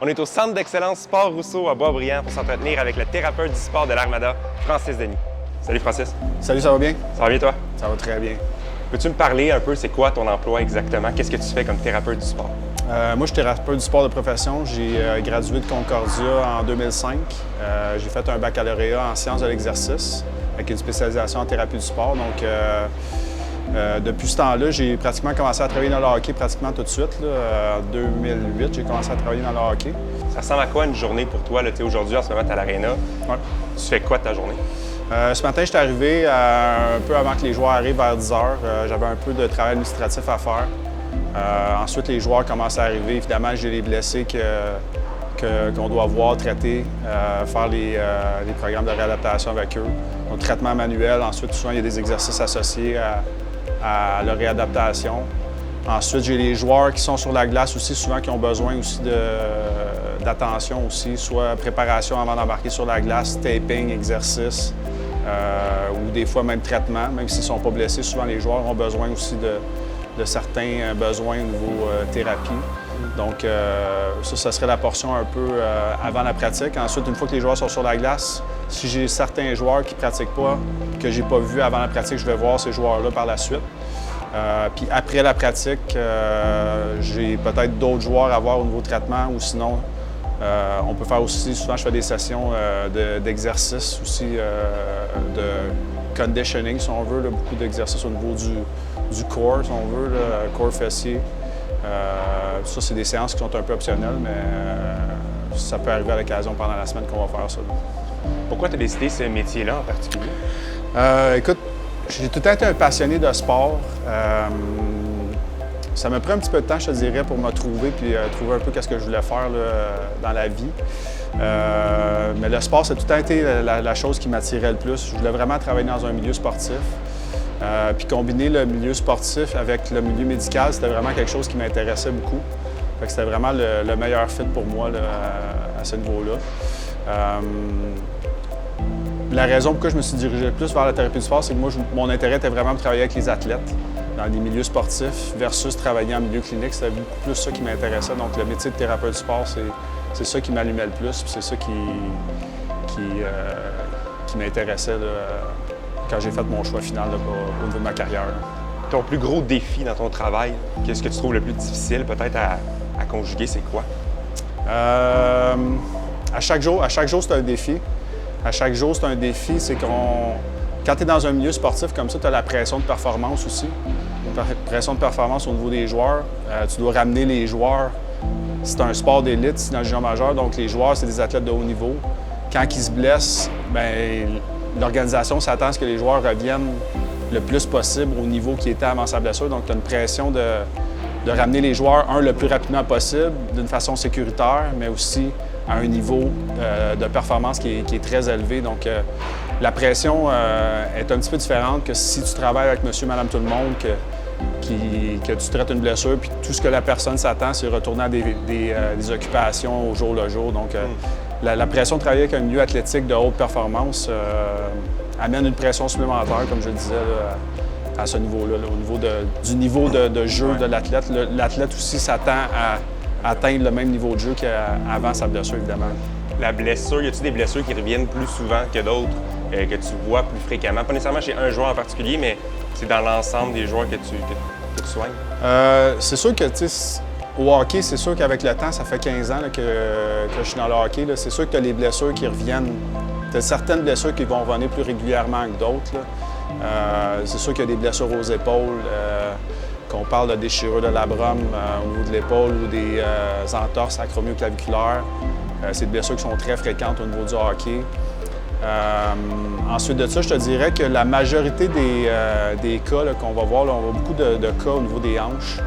On est au Centre d'excellence Sport Rousseau à Boisbriand pour s'entretenir avec le thérapeute du sport de l'Armada, Francis Denis. Salut Francis. Salut, ça va bien? Ça va bien toi? Ça va très bien. Peux-tu me parler un peu, c'est quoi ton emploi exactement? Qu'est-ce que tu fais comme thérapeute du sport? Moi, je suis thérapeute du sport de profession. J'ai gradué de Concordia en 2005. J'ai fait un baccalauréat en sciences de l'exercice avec une spécialisation en thérapie du sport. Donc, depuis ce temps-là, j'ai pratiquement commencé à travailler dans le hockey pratiquement tout de suite. En 2008, j'ai commencé à travailler dans le hockey. Ça ressemble à quoi une journée pour toi? Aujourd'hui, en ce moment, tu es à l'Arena. Ouais. Tu fais quoi de ta journée? Ce matin, j'étais arrivé un peu avant que les joueurs arrivent vers 10 h. J'avais un peu de travail administratif à faire. Ensuite, les joueurs commencent à arriver. Évidemment, j'ai les blessés qu'on doit voir, traiter, faire les programmes de réadaptation avec eux. Donc, traitement manuel. Ensuite, souvent, il y a des exercices associés à leur réadaptation. Ensuite, j'ai les joueurs qui sont sur la glace aussi, souvent qui ont besoin aussi d'attention aussi, soit préparation avant d'embarquer sur la glace, taping, exercice, ou des fois même traitement. Même s'ils ne sont pas blessés, souvent les joueurs ont besoin aussi de certains besoins au niveau thérapie. Donc ça serait la portion un peu avant la pratique. Ensuite, une fois que les joueurs sont sur la glace, si j'ai certains joueurs qui ne pratiquent pas, que je n'ai pas vu avant la pratique, je vais voir ces joueurs-là par la suite. Puis après la pratique, j'ai peut-être d'autres joueurs à voir au niveau traitement ou sinon, on peut faire aussi, souvent je fais des sessions d'exercice aussi, de conditioning si on veut, là, beaucoup d'exercices au niveau du corps si on veut, là, corps fessier. Ça, c'est des séances qui sont un peu optionnelles, mais ça peut arriver à l'occasion pendant la semaine qu'on va faire ça. Pourquoi tu as décidé ce métier-là en particulier? Écoute, j'ai tout le temps été un passionné de sport. Ça m'a pris un petit peu de temps, je te dirais, pour me trouver puis trouver un peu ce que je voulais faire là, dans la vie. Mais le sport, ça a tout le temps été la chose qui m'attirait le plus. Je voulais vraiment travailler dans un milieu sportif. Puis combiner le milieu sportif avec le milieu médical, c'était vraiment quelque chose qui m'intéressait beaucoup. Fait que c'était vraiment le meilleur fit pour moi là, à ce niveau-là. La raison pourquoi je me suis dirigé le plus vers la thérapie du sport, c'est que moi, mon intérêt était vraiment de travailler avec les athlètes dans des milieux sportifs versus travailler en milieu clinique. C'était beaucoup plus ça qui m'intéressait. Donc, le métier de thérapeute du sport, c'est ça qui m'allumait le plus, puis c'est ça qui m'intéressait quand j'ai fait mon choix final là, au niveau de ma carrière. Ton plus gros défi dans ton travail, qu'est-ce que tu trouves le plus difficile peut-être à conjuguer, c'est quoi? À chaque jour, c'est un défi. À chaque jour, c'est un défi. C'est quand tu es dans un milieu sportif comme ça, tu as la pression de performance aussi. Une pression de performance au niveau des joueurs. Tu dois ramener les joueurs. C'est un sport d'élite, c'est dans le junior majeur, donc les joueurs, c'est des athlètes de haut niveau. Quand ils se blessent, bien, l'organisation s'attend à ce que les joueurs reviennent le plus possible au niveau qui était avant sa blessure. Donc, tu as une pression de ramener les joueurs, le plus rapidement possible, d'une façon sécuritaire, mais aussi à un niveau de performance qui est très élevé. Donc, la pression est un petit peu différente que si tu travailles avec monsieur, madame, tout le monde, que tu traites une blessure, puis tout ce que la personne s'attend, c'est retourner à des occupations au jour le jour. Donc, la pression de travailler avec un milieu athlétique de haute performance amène une pression supplémentaire, comme je le disais, là, à ce niveau-là, au niveau du niveau de jeu de l'athlète. L'athlète aussi s'attend à atteindre le même niveau de jeu qu'avant sa blessure, évidemment. La blessure, y a-t-il des blessures qui reviennent plus souvent que d'autres, que tu vois plus fréquemment? Pas nécessairement chez un joueur en particulier, mais c'est dans l'ensemble des joueurs que tu soignes? C'est sûr que, tu sais, au hockey, c'est sûr qu'avec le temps, ça fait 15 ans là, que je suis dans le hockey. C'est sûr que tu as les blessures qui reviennent. Tu as certaines blessures qui vont revenir plus régulièrement que d'autres. C'est sûr qu'il y a des blessures aux épaules, qu'on parle de déchirure de labrum au niveau de l'épaule ou des entorses acromioclaviculaires. C'est des blessures qui sont très fréquentes au niveau du hockey. Ensuite de ça, je te dirais que la majorité des cas qu'on va voir, là, on voit beaucoup de cas au niveau des hanches,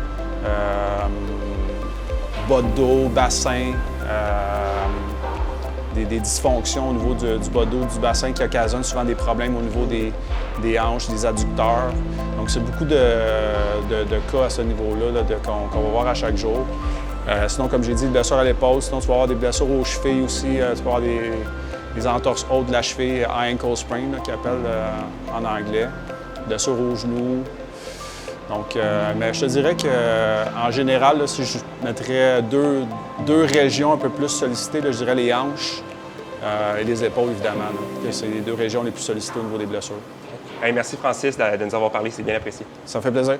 bas de dos, bassin, des dysfonctions au niveau du bas de dos, du bassin qui occasionnent souvent des problèmes au niveau des hanches, des adducteurs. Donc, c'est beaucoup de cas à ce niveau-là qu'on va voir à chaque jour. Sinon, comme j'ai dit, des blessures à l'épaule. Sinon, tu vas avoir des blessures aux chevilles aussi. Tu vas avoir des entorses hautes de la cheville, ankle sprain, qu'ils appellent en anglais. Blessures aux genoux. Donc, mais je te dirais qu'en général, là, si je mettrais deux régions un peu plus sollicitées, là, je dirais les hanches et les épaules, évidemment. C'est les deux régions les plus sollicitées au niveau des blessures. Hey, merci Francis de nous avoir parlé, c'est bien apprécié. Ça me fait plaisir.